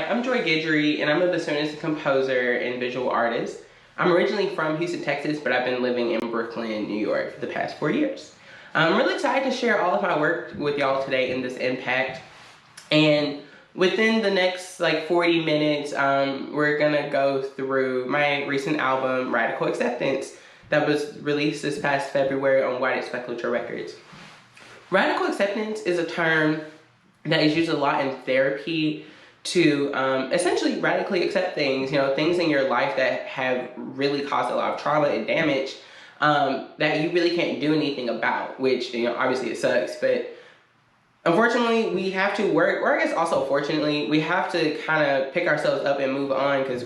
I'm Joy Guidry, and I'm a bassoonist, composer, and visual artist. I'm originally from Houston, Texas, but I've been living in Brooklyn, New York for the past 4 years. I'm really excited to share all of my work with y'all today in this impact. And within the next 40 minutes, we're gonna go through my recent album, Radical Acceptance, that was released this past February on White Speculature Records. Radical acceptance is a term that is used a lot in therapy to essentially radically accept things, things in your life that have really caused a lot of trauma and damage that you really can't do anything about, which, obviously it sucks, but unfortunately we have to work, or I guess also fortunately, we have to kind of pick ourselves up and move on, because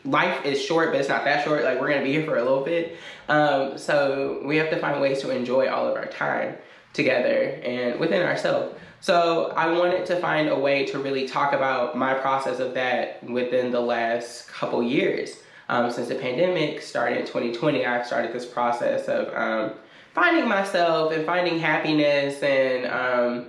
life is short, but it's not that short. We're gonna be here for a little bit. So we have to find ways to enjoy all of our time together and within ourselves. So I wanted to find a way to really talk about my process of that within the last couple years. Since the pandemic started in 2020, I've started this process of finding myself and finding happiness and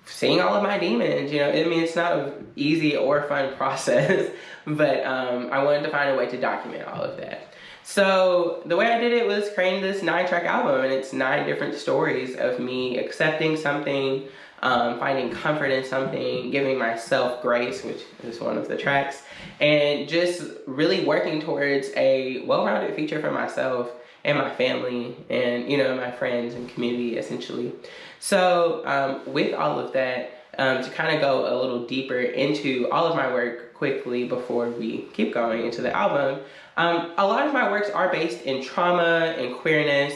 seeing all of my demons. It's not an easy or fun process, but I wanted to find a way to document all of that. So the way I did it was creating this 9-track album, and it's 9 different stories of me accepting something, finding comfort in something, giving myself grace, which is one of the tracks, and just really working towards a well-rounded future for myself and my family and, my friends and community, essentially. So with all of that, to kind of go a little deeper into all of my work quickly before we keep going into the album, a lot of my works are based in trauma and queerness,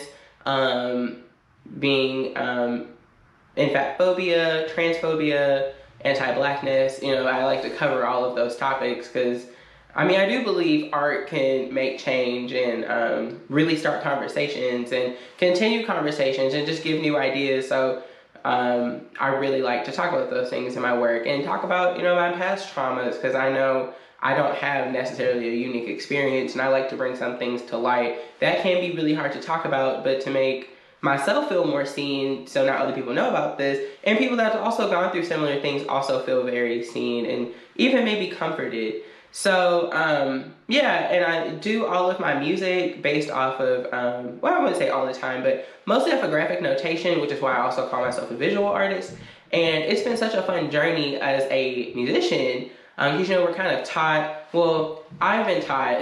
being in fat phobia, transphobia, anti-blackness. I like to cover all of those topics because I do believe art can make change and really start conversations and continue conversations and just give new ideas. So I really like to talk about those things in my work and talk about, my past traumas, because I know I don't have necessarily a unique experience, and I like to bring some things to light that can be really hard to talk about, but to make myself feel more seen, so now other people know about this, and people that have also gone through similar things also feel very seen and even maybe comforted. So yeah, and I do all of my music based off of, well, I wouldn't say all the time, but mostly off of graphic notation, which is why I also call myself a visual artist. And it's been such a fun journey as a musician, because we're kind of taught, well, I've been taught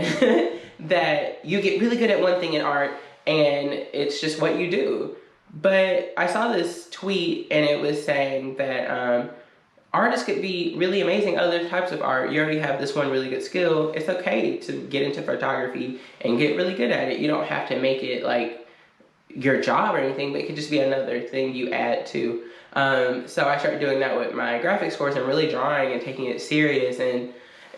that you get really good at one thing in art and it's just what you do. But I saw this tweet and it was saying that artists could be really amazing at other types of art. You already have this one really good skill. It's okay to get into photography and get really good at it. You don't have to make it like your job or anything, but it could just be another thing you add to. So I started doing that with my graphics course and really drawing and taking it serious, and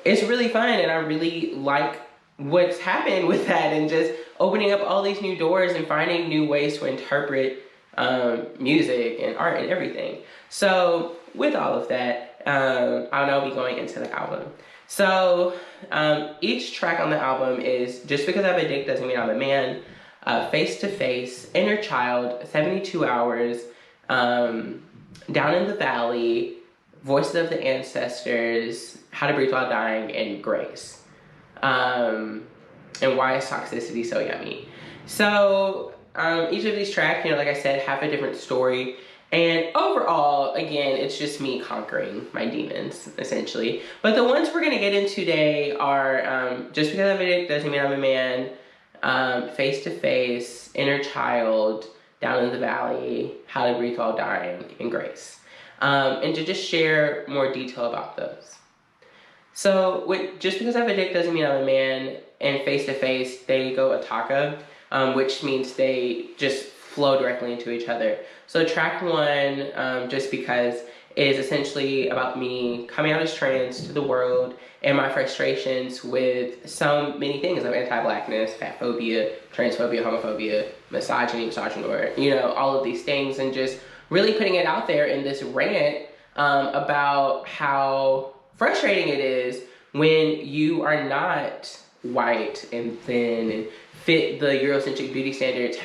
it's really fun, and I really like what's happened with that and just opening up all these new doors and finding new ways to interpret music and art and everything. So with all of that, I'll now be going into the album. So each track on the album is Just Because I Have a Dick Doesn't Mean I'm a Man, Face to Face, Inner Child, 72 Hours, Down in the Valley, Voices of the Ancestors, How to Breathe While Dying, and Grace. And Why is Toxicity So Yummy? So each of these tracks, like I said, have a different story. And overall, again, it's just me conquering my demons, essentially. But the ones we're going to get into today are Just Because I Have a Dick Doesn't Mean I'm a Man, Face to Face, Inner Child, Down in the Valley, How to Breathe While Dying, and Grace. And to just share more detail about those. So with Just Because I Have a Dick Doesn't Mean I'm a Man and Face to Face, they go ataka, which means they just flow directly into each other. So track 1, Just Because, is essentially about me coming out as trans to the world and my frustrations with so many things of anti-blackness, fat phobia, transphobia, homophobia, misogyny, misogynoir, all of these things, and just really putting it out there in this rant about how frustrating it is when you are not white and thin and fit the Eurocentric beauty standards,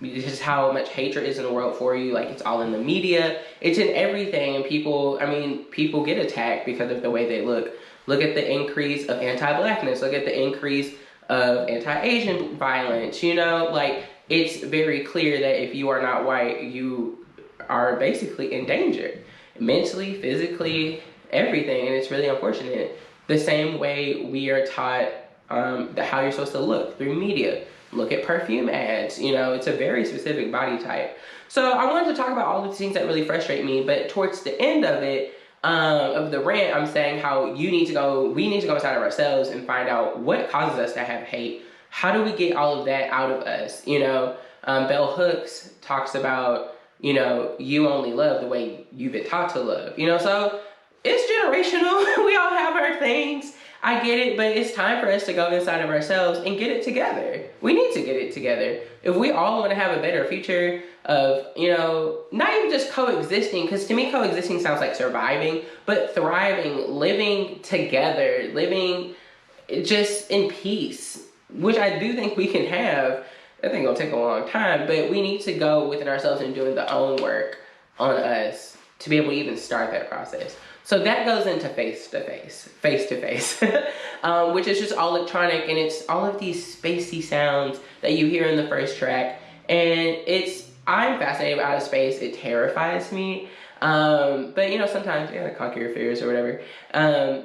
just how much hatred is in the world for you. Like, it's all in the media, it's in everything, and people get attacked because of the way they look. Look at the increase of anti-blackness, look at the increase of anti-Asian violence, you know? Like, it's very clear that if you are not white, you are basically in danger, mentally, physically, everything, and it's really unfortunate. The same way we are taught how you're supposed to look through media. Look at perfume ads, you know, it's a very specific body type. So I wanted to talk about all the things that really frustrate me, but towards the end of it, of the rant, I'm saying how we need to go inside of ourselves and find out what causes us to have hate. How do we get all of that out of us? You know, Bell Hooks talks about, you know, you only love the way you've been taught to love, you know, so it's generational. We all have our things. I get it, but it's time for us to go inside of ourselves and get it together. We need to get it together. If we all want to have a better future of, you know, not even just coexisting, because to me coexisting sounds like surviving, but thriving, living together, living just in peace, which I do think we can have. I think it'll take a long time, but we need to go within ourselves and doing the own work on us to be able to even start that process. So that goes into face-to-face, which is just all electronic, and it's all of these spacey sounds that you hear in the first track. And I'm fascinated with outer space. It terrifies me. But you know, sometimes you gotta conquer your fears or whatever.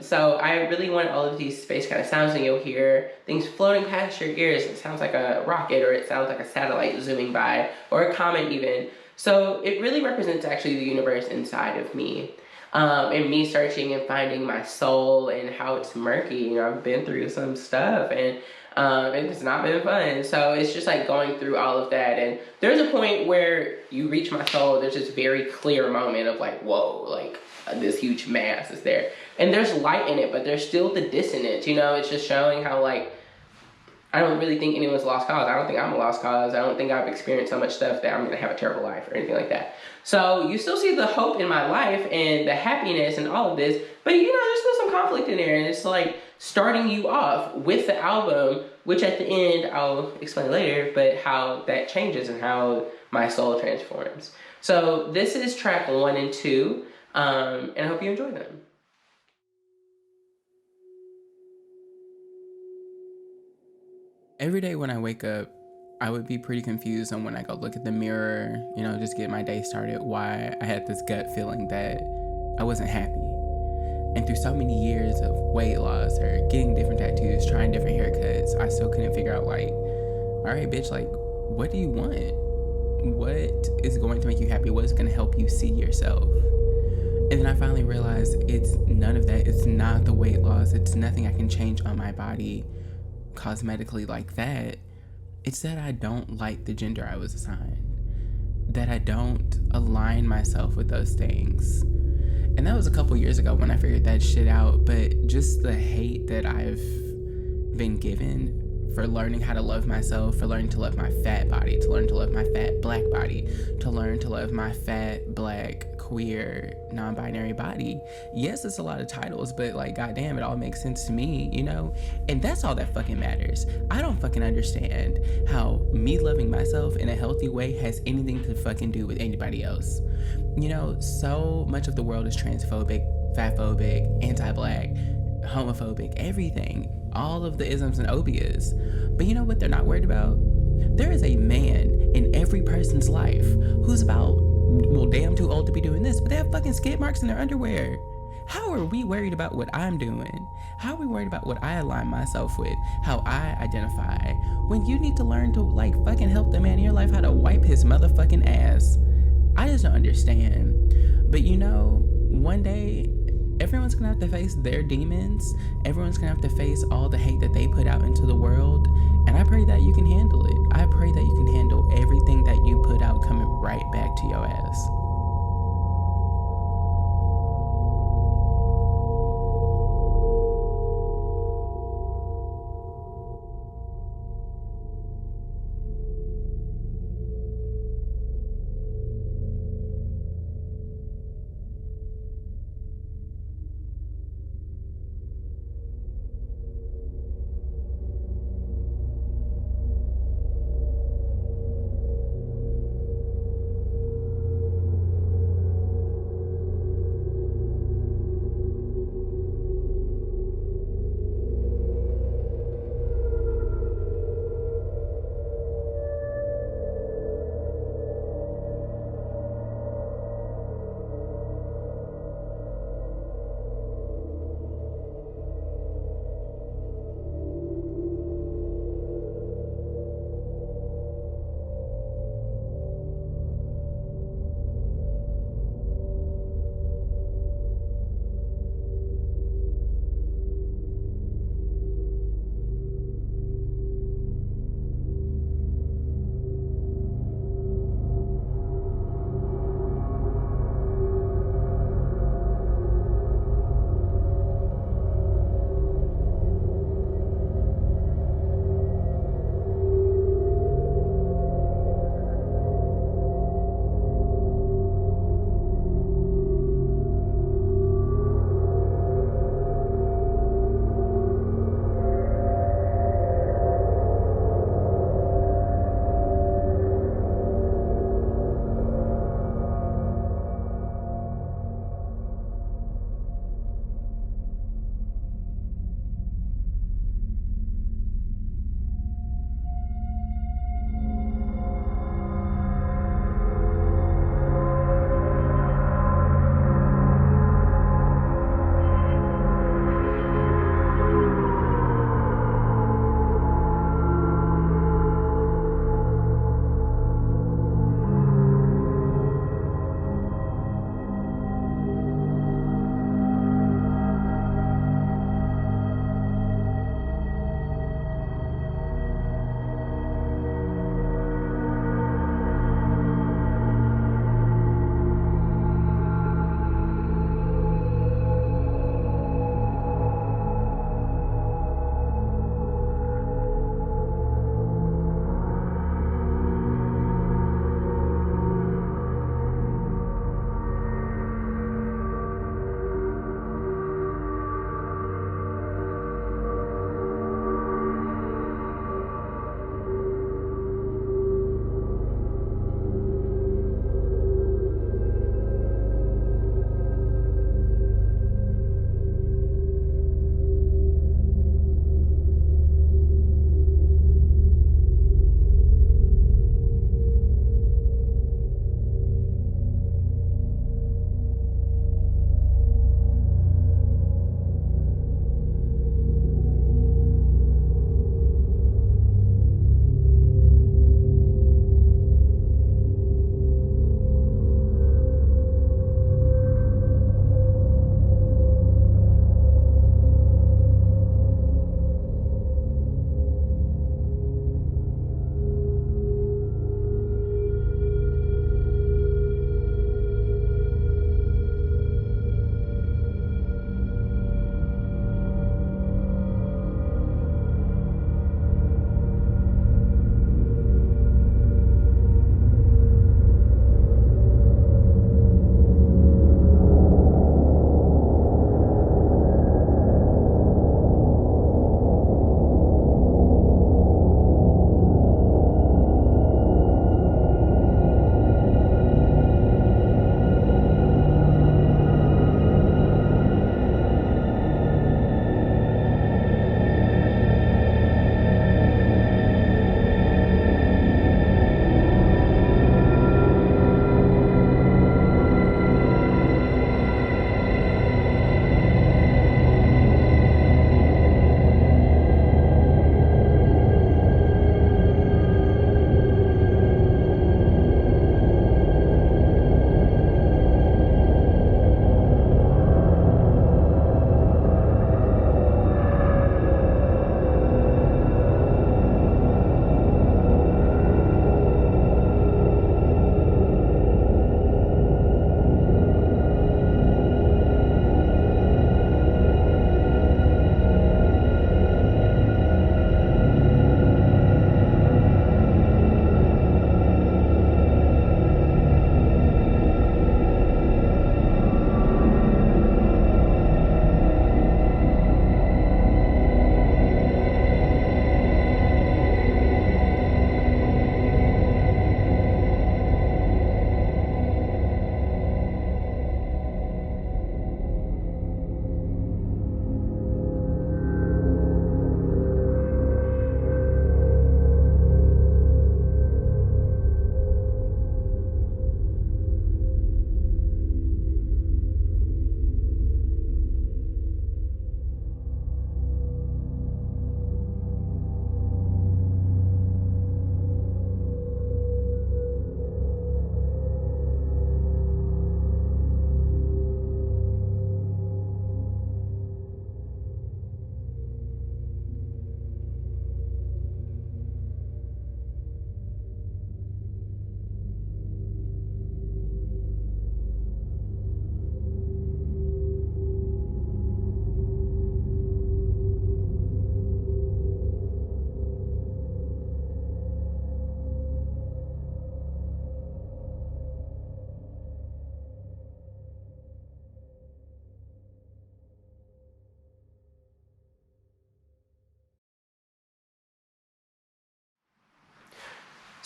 So I really want all of these space kind of sounds, and you'll hear things floating past your ears. It sounds like a rocket, or it sounds like a satellite zooming by, or a comet even. So it really represents actually the universe inside of me. And me searching and finding my soul and how it's murky. You know, I've been through some stuff, and it's not been fun. So it's just like going through all of that. And there's a point where you reach my soul. There's this very clear moment of like, whoa, like this huge mass is there. And there's light in it, but there's still the dissonance, you know? It's just showing how like, I don't really think anyone's a lost cause. I don't think I'm a lost cause. I don't think I've experienced so much stuff that I'm gonna have a terrible life or anything like that. So you still see the hope in my life and the happiness and all of this, but you know, there's still some conflict in there, and it's like starting you off with the album, which at the end, I'll explain later, but how that changes and how my soul transforms. So this is track 1 and 2, and I hope you enjoy them. Every day when I wake up, I would be pretty confused on when I go look at the mirror, you know, just get my day started, why I had this gut feeling that I wasn't happy. And through so many years of weight loss or getting different tattoos, trying different haircuts, I still couldn't figure out like, all right, bitch, like, what do you want? What is going to make you happy? What is going to help you see yourself? And then I finally realized it's none of that. It's not the weight loss. It's nothing I can change on my body cosmetically like that. It's that I don't like the gender I was assigned, that I don't align myself with those things. And that was a couple years ago when I figured that shit out, but just the hate that I've been given for learning how to love myself, for learning to love my fat body, to learn to love my fat black body, to learn to love my fat black queer non-binary body. Yes, it's a lot of titles, but like goddamn, it all makes sense to me, you know? And that's all that fucking matters. I don't fucking understand how me loving myself in a healthy way has anything to fucking do with anybody else. You know, so much of the world is transphobic, fatphobic, anti-black, homophobic, everything. All of the isms and obias. But you know what they're not worried about? There is a man in every person's life who's about, well, damn too old to be doing this, but they have fucking skid marks in their underwear. How are we worried about what I'm doing? How are we worried about what I align myself with? How I identify? When you need to learn to like fucking help the man in your life how to wipe his motherfucking ass. I just don't understand. But you know, one day, everyone's gonna have to face their demons. Everyone's gonna have to face all the hate that they put out into the world. And I pray that you can handle it. I pray that you can handle everything that you put out coming right back to your ass.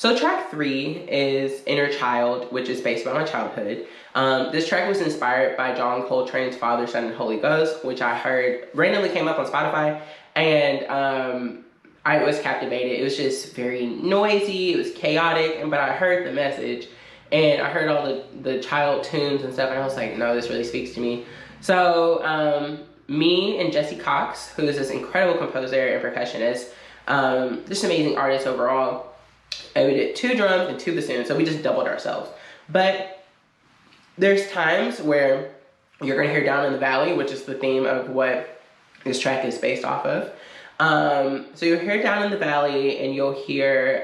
So track 3 is Inner Child, which is based on my childhood. This track was inspired by John Coltrane's Father, Son, and Holy Ghost, which I heard randomly came up on Spotify, and I was captivated. It was just very noisy, it was chaotic, but I heard the message, and I heard all the child tunes and stuff, and I was like, no, this really speaks to me. So me and Jesse Cox, who is this incredible composer and percussionist, just amazing artist overall, and we did 2 drums and 2 bassoons, so we just doubled ourselves. But there's times where you're going to hear Down in the Valley, which is the theme of what this track is based off of. So you'll hear Down in the Valley, and you'll hear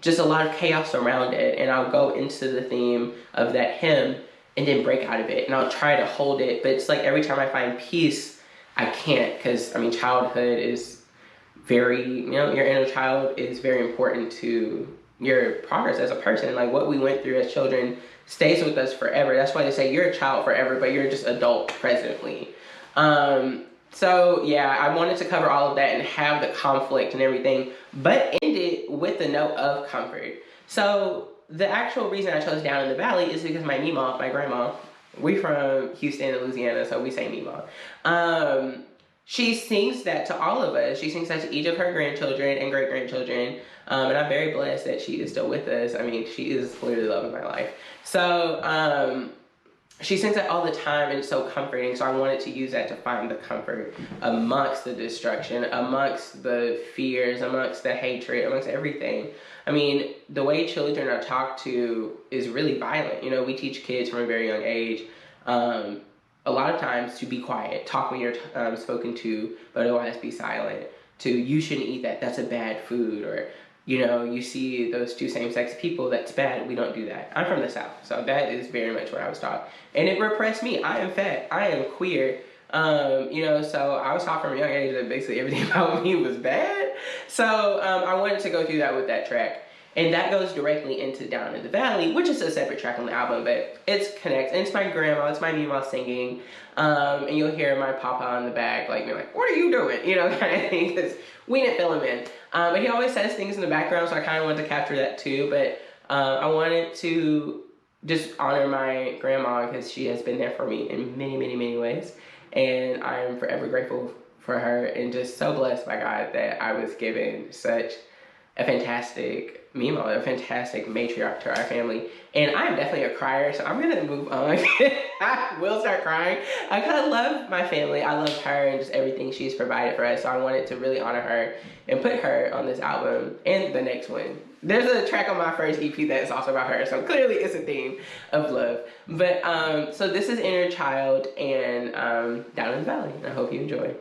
just a lot of chaos around it, and I'll go into the theme of that hymn and then break out of it, and I'll try to hold it, but it's like every time I find peace, I can't, because, I mean, childhood is very, you know, your inner child is very important to your progress as a person. Like, what we went through as children stays with us forever. That's why they say you're a child forever, but you're just adult presently. So yeah, I wanted to cover all of that and have the conflict and everything, but end it with the note of comfort. So the actual reason I chose Down in the Valley is because my Mima, my grandma, we from Houston, Louisiana, so we say Mima. She sings that to all of us. She sings that to each of her grandchildren and great-grandchildren. And I'm very blessed that she is still with us. I mean, she is literally the love of my life. So she sings that all the time, and it's so comforting. So I wanted to use that to find the comfort amongst the destruction, amongst the fears, amongst the hatred, amongst everything. I mean, the way children are talked to is really violent. You know, we teach kids from a very young age a lot of times to be quiet, talk when you're spoken to, but otherwise be silent. To, you shouldn't eat that, that's a bad food, or, you know, you see those 2 same-sex people, that's bad, we don't do that. I'm from the South, so that is very much what I was taught. And it repressed me. I am fat, I am queer, you know, so I was taught from a young age that basically everything about me was bad. So I wanted to go through that with that track. And that goes directly into Down in the Valley, which is a separate track on the album, but it's connects. And it's my grandma, it's my Mima singing. And you'll hear my papa in the back, like, being like, what are you doing? You know, kind of thing, because we didn't fill him in. But he always says things in the background, so I kind of wanted to capture that too. But I wanted to just honor my grandma, because she has been there for me in many, many, many ways. And I am forever grateful for her, and just so blessed by God that I was given such a fantastic Mima, a fantastic matriarch to our family. And I am definitely a crier, so I'm gonna move on. I will start crying. Because I love my family. I love her and just everything she's provided for us. So I wanted to really honor her and put her on this album and the next one. There's a track on my first EP that's also about her, so clearly it's a theme of love. But so this is Inner Child and Down in the Valley. I hope you enjoy.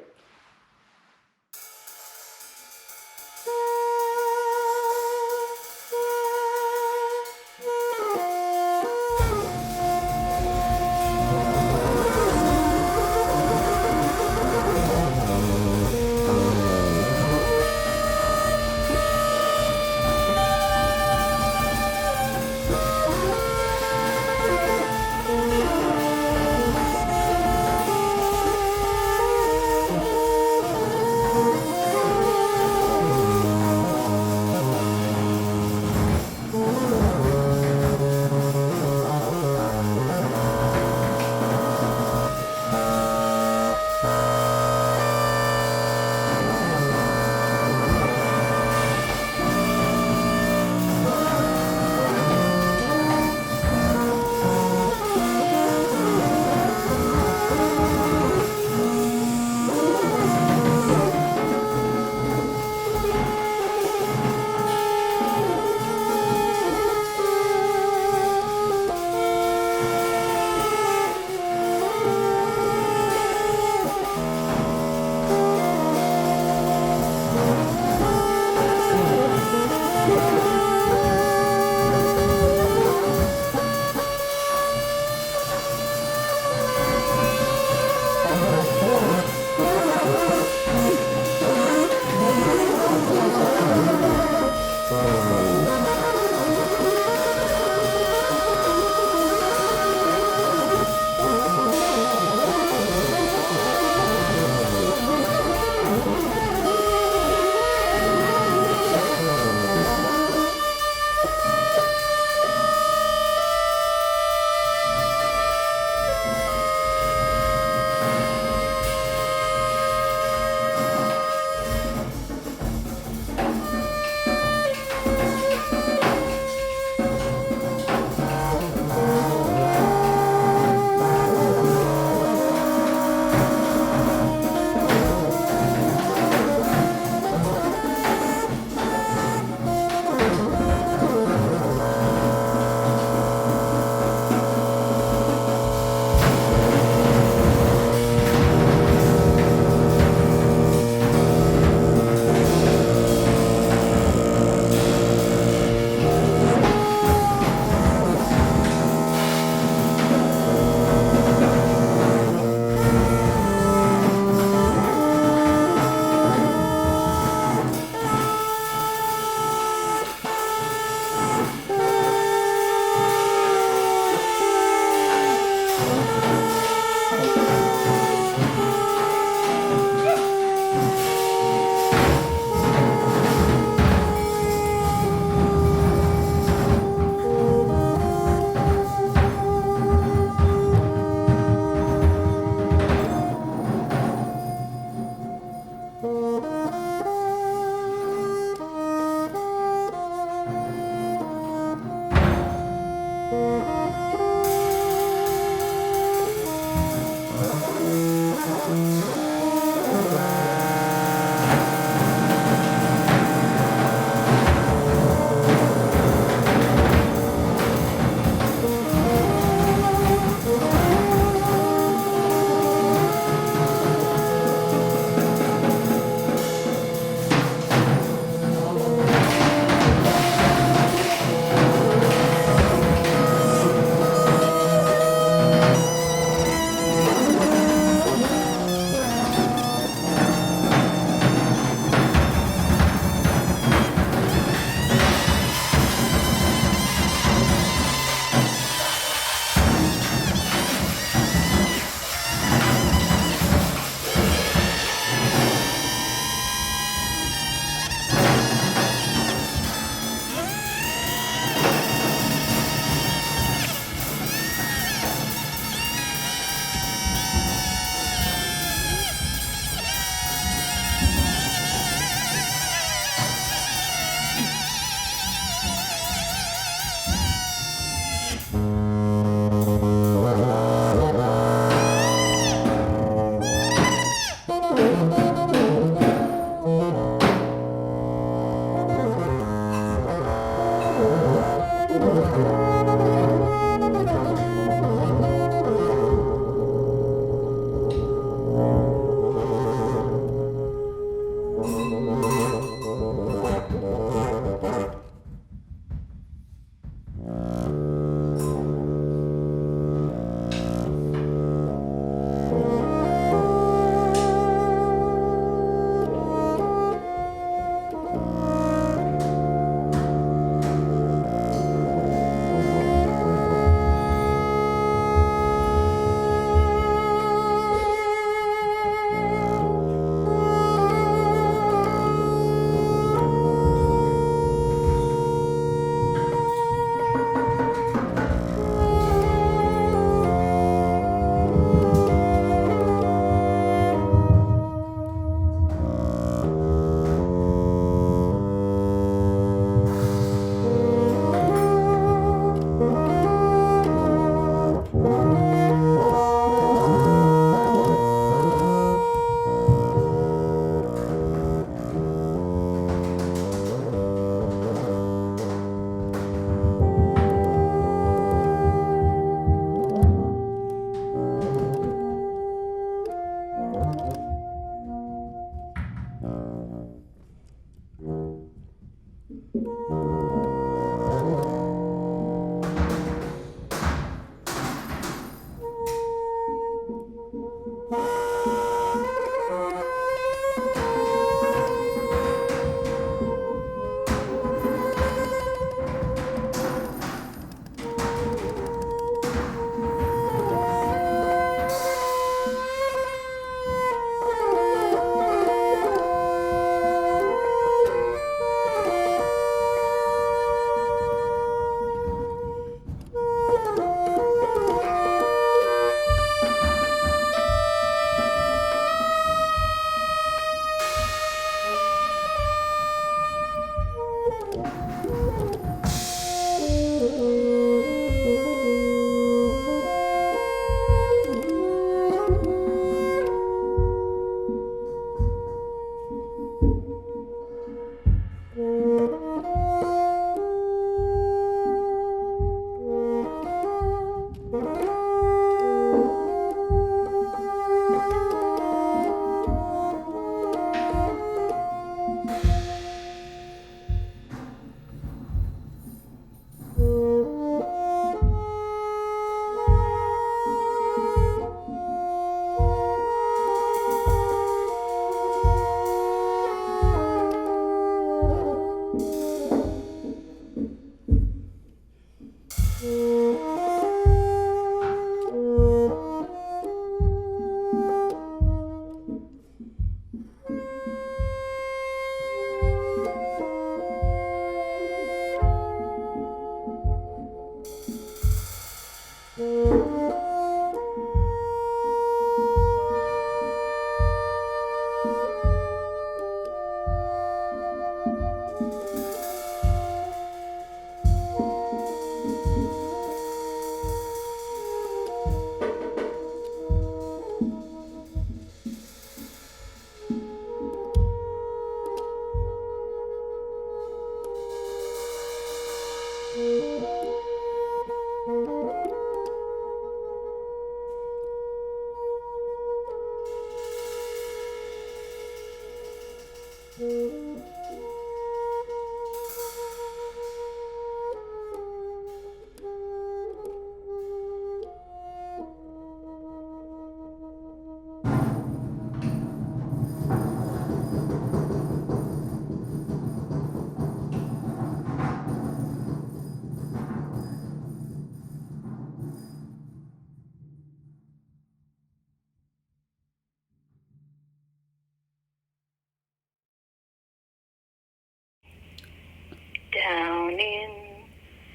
Down in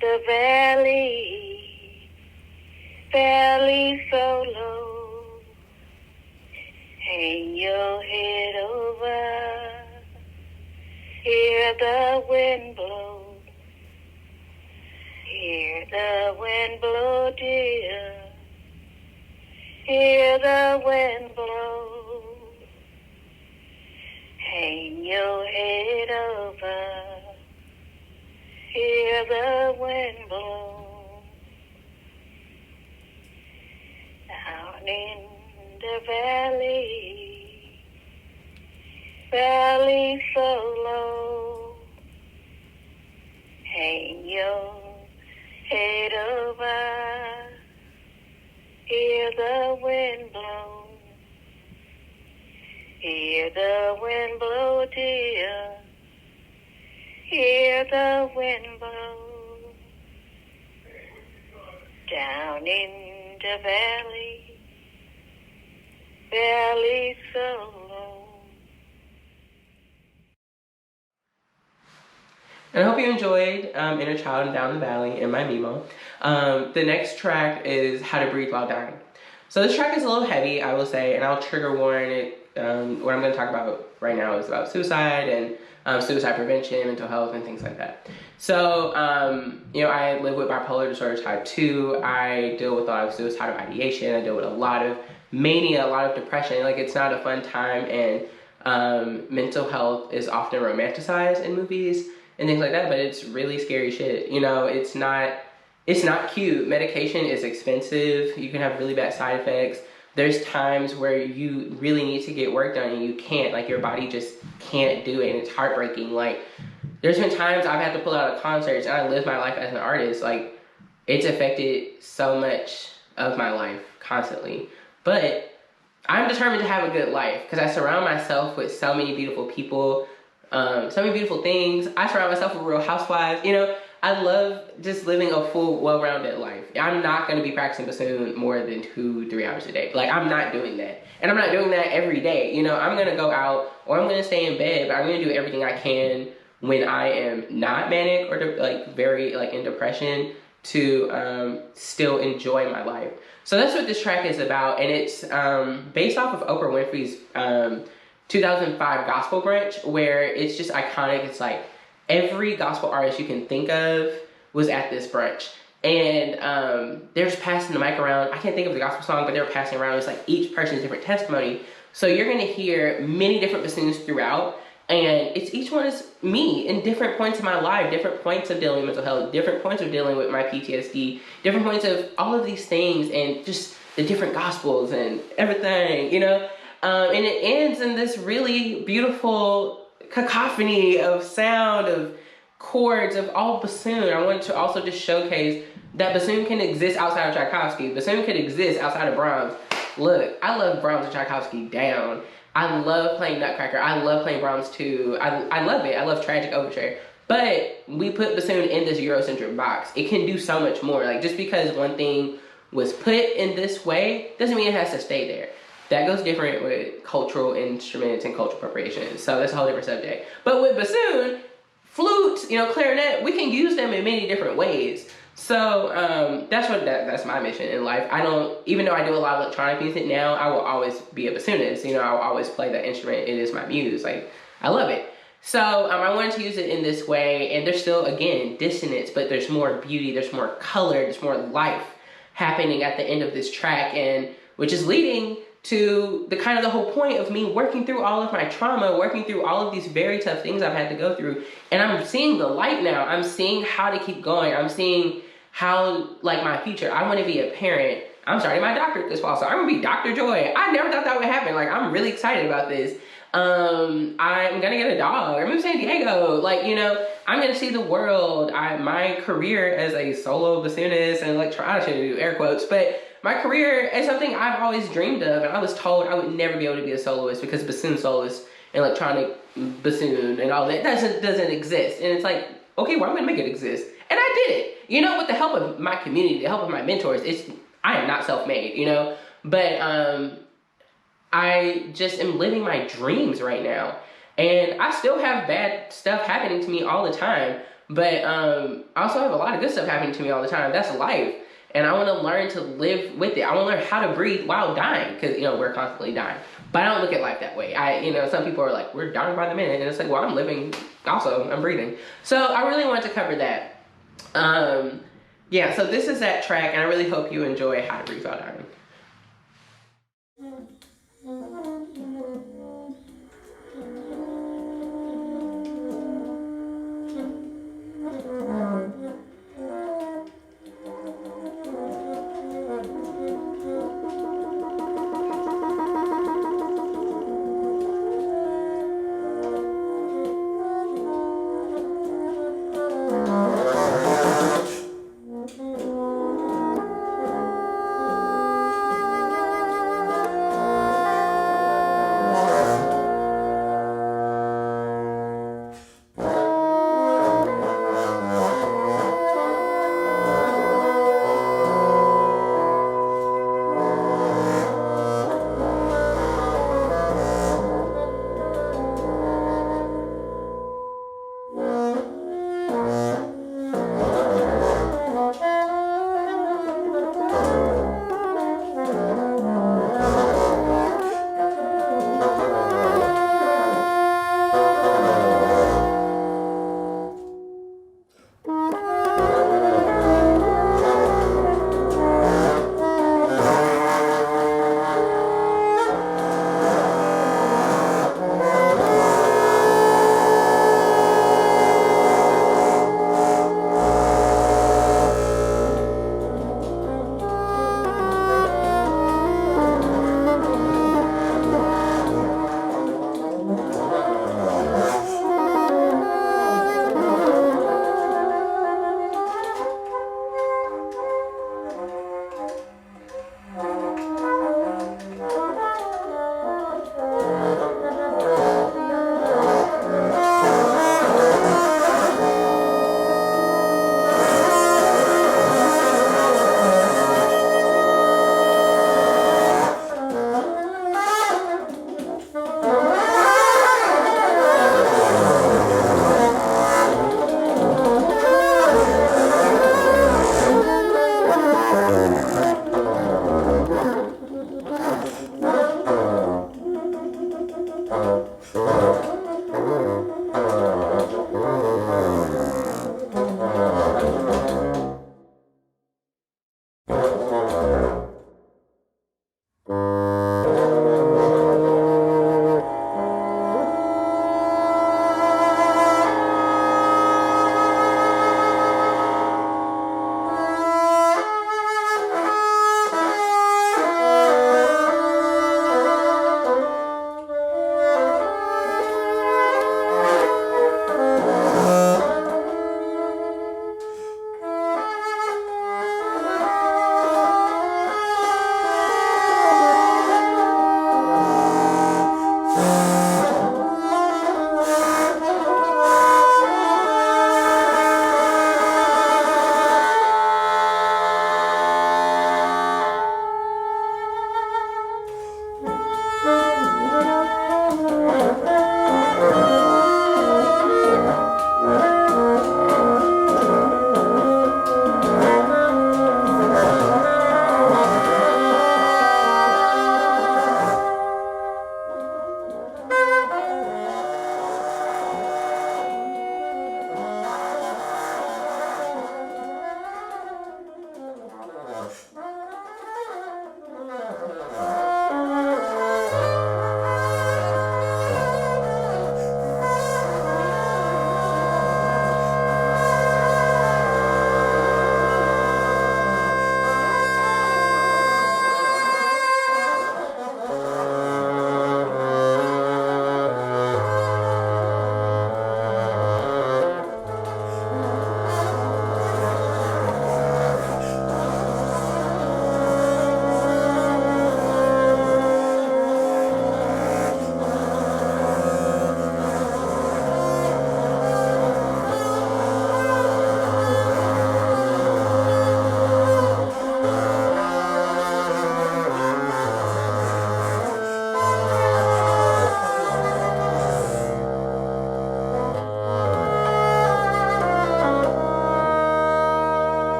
the valley, valley so low, hang your head over, hear the wind blow, hear the wind blow, dear, hear the wind blow, hang your head over, hear the wind blow. Down in the valley, valley so low, hang your head over, hear the wind blow, hear the wind blow, dear, hear the wind blow. Down in the valley, valley so low. And I hope you enjoyed Inner Child and Down the Valley and my Mimo. The next track is How to Breathe While Dying. So this track is a little heavy, I will say, and I'll trigger warn it. What I'm going to talk about right now is about suicide and suicide prevention, mental health, and things like that. So, I live with bipolar disorder type 2. I deal with a lot of suicidal ideation. I deal with a lot of mania, a lot of depression. Like, it's not a fun time, and mental health is often romanticized in movies and things like that, but it's really scary shit. It's not cute. Medication is expensive. You can have really bad side effects. There's times where you really need to get work done and you can't. Like, your body just can't do it, and it's heartbreaking. Like, there's been times I've had to pull out of concerts, and I live my life as an artist. Like, it's affected so much of my life constantly. But I'm determined to have a good life because I surround myself with so many beautiful people, so many beautiful things. I surround myself with real housewives. You know, I love just living a full, well-rounded life. I'm not going to be practicing bassoon more than 2-3 hours a day. Like, I'm not doing that. And I'm not doing that every day. You know, I'm going to go out or I'm going to stay in bed, but I'm going to do everything I can when I am not manic or like very like in depression to still enjoy my life. So that's what this track is about, and it's based off of Oprah Winfrey's 2005 gospel brunch, where it's just iconic. It's like every gospel artist you can think of was at this brunch, and they're just passing the mic around. I can't think of the gospel song, but they're passing around. It's like each person's different testimony. So you're going to hear many different bassoons throughout. And it's each one is me in different points of my life, different points of dealing with mental health, different points of dealing with my PTSD, different points of all of these things, and just the different gospels and everything, you know? And it ends in this really beautiful cacophony of sound, of chords, of all bassoon. I wanted to also just showcase that bassoon can exist outside of Tchaikovsky. Bassoon can exist outside of Brahms. Look, I love Brahms and Tchaikovsky down. I love playing Nutcracker. I love playing Brahms too. I love it. I love Tragic Overture. But we put bassoon in this Eurocentric box. It can do so much more. Like, just because one thing was put in this way doesn't mean it has to stay there. That goes different with cultural instruments and cultural appropriation. So that's a whole different subject. But with bassoon, flutes, you know, clarinet, we can use them in many different ways. So that's my mission in life. I don't, even though I do a lot of electronic music now, I will always be a bassoonist. You know, I will always play that instrument. It is my muse. Like, I love it. So I wanted to use it in this way, and there's still, again, dissonance, but there's more beauty, there's more color, there's more life happening at the end of this track, and which is leading to the kind of the whole point of me working through all of my trauma, working through all of these very tough things I've had to go through. And I'm seeing the light now. I'm seeing how to keep going. I'm seeing how, like, my future. I want to be a parent. I'm starting my doctorate this fall, so I'm gonna be Dr. Joy. I never thought that would happen. Like, I'm really excited about this. I'm gonna get a dog. I'm moving to San Diego. Like, you know, I'm gonna see the world. My career as a solo bassoonist and I shouldn't do air quotes, but my career is something I've always dreamed of, and I was told I would never be able to be a soloist because bassoon soloist and electronic bassoon and all that doesn't exist. And it's like, okay, well, I'm gonna make it exist. And I did it. You know, with the help of my community, the help of my mentors. I am not self-made, you know, but I just am living my dreams right now. And I still have bad stuff happening to me all the time, but I also have a lot of good stuff happening to me all the time. That's life. And I want to learn to live with it. I want to learn how to breathe while dying, because, you know, we're constantly dying. But I don't look at life that way. You know, some people are like, we're dying by the minute. And it's like, well, I'm living also. I'm breathing. So I really wanted to cover that. Yeah, so this is that track, and I really hope you enjoy How to Breathe While Dying.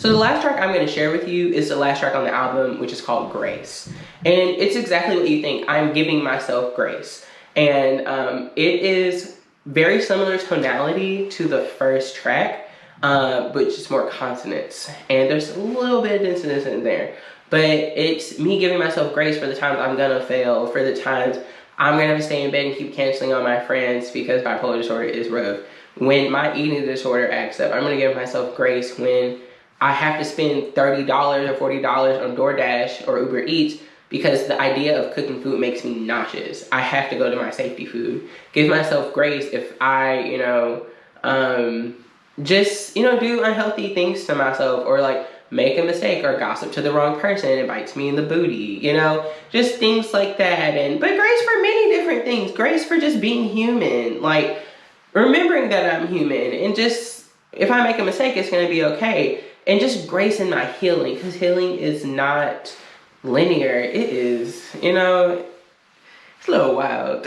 So the last track I'm going to share with you is the last track on the album, which is called Grace. And it's exactly what you think. I'm giving myself grace. And it is very similar tonality to the first track, but just more consonants. And there's a little bit of dissonance in there. But it's me giving myself grace for the times I'm going to fail, for the times I'm going to have to stay in bed and keep canceling on my friends because bipolar disorder is rough. When my eating disorder acts up, I'm going to give myself grace when I have to spend $30 or $40 on DoorDash or Uber Eats because the idea of cooking food makes me nauseous. I have to go to my safety food. Give myself grace if I, just, do unhealthy things to myself, or like make a mistake or gossip to the wrong person and it bites me in the booty, just things like that. But grace for many different things. Grace for just being human, like remembering that I'm human, and just if I make a mistake, it's going to be okay. And just grace in my healing, because healing is not linear. It is, it's a little wild.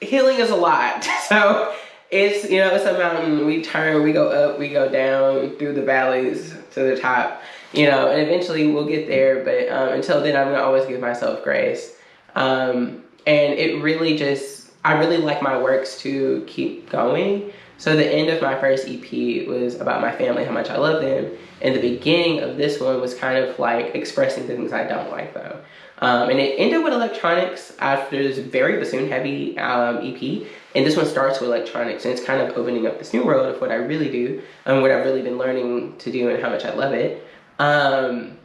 Healing is a lot. So it's, it's a mountain. We turn, we go up, we go down through the valleys to the top, and eventually we'll get there. But until then, I'm going to always give myself grace. And it really just, I really like my works to keep going. So the end of my first EP was about my family, how much I love them. And the beginning of this one was kind of like expressing things I don't like though. And it ended with electronics after this very bassoon heavy EP. And this one starts with electronics, and it's kind of opening up this new world of what I really do and what I've really been learning to do and how much I love it. And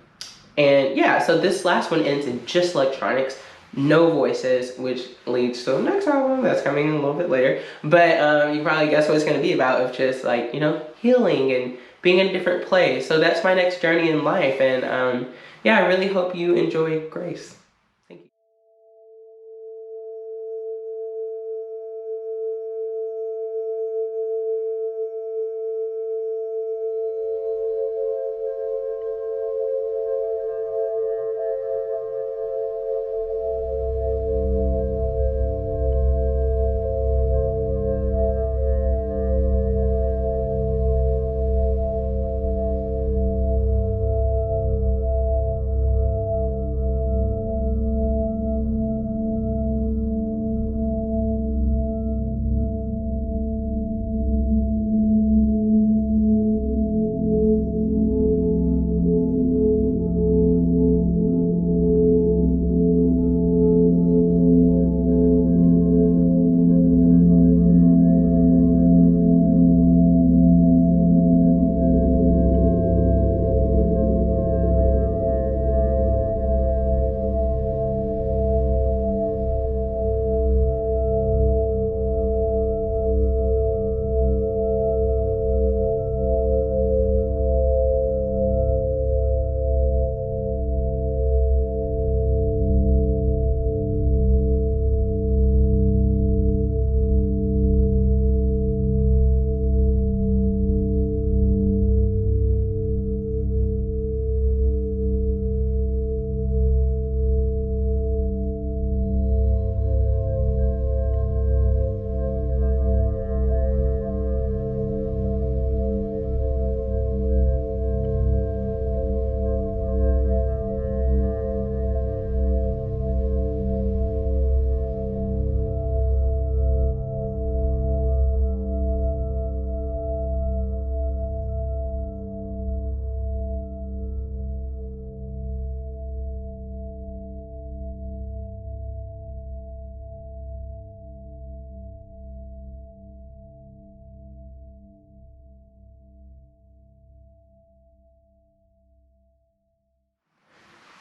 yeah, so this last one ends in just electronics. No voices, which leads to the next album that's coming in a little bit later. But you probably guess what it's going to be about, of just like, healing and being in a different place. So that's my next journey in life. And yeah, I really hope you enjoy Grace. Thank you.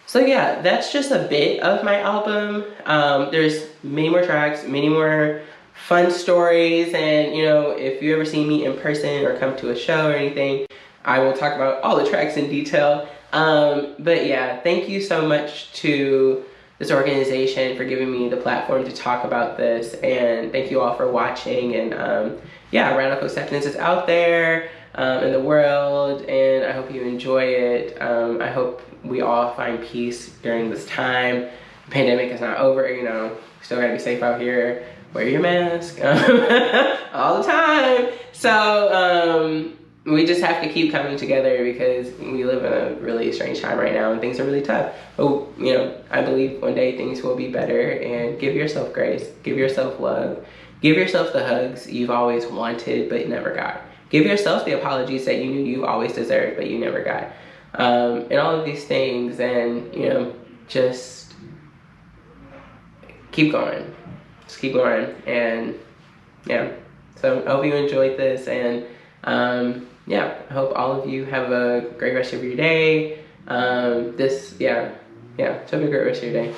So yeah, that's just a bit of my album. There's many more tracks, many more fun stories, and if you ever see me in person or come to a show or anything, I will talk about all the tracks in detail. But yeah, thank you so much to this organization for giving me the platform to talk about this, and thank you all for watching. And yeah, Radical Acceptance is out there in the world, and I hope you enjoy it. I hope we all find peace during this time. The pandemic is not over, still gotta be safe out here. Wear your mask all the time. So we just have to keep coming together because we live in a really strange time right now and things are really tough. But, you know, I believe one day things will be better, and give yourself grace, give yourself love, give yourself the hugs you've always wanted but never got. Give yourself the apologies that you knew you always deserved but you never got. And all of these things, and, you know, just keep going. Just keep going. And yeah, so I hope you enjoyed this, and yeah, I hope all of you have a great rest of your day. So have a great rest of your day.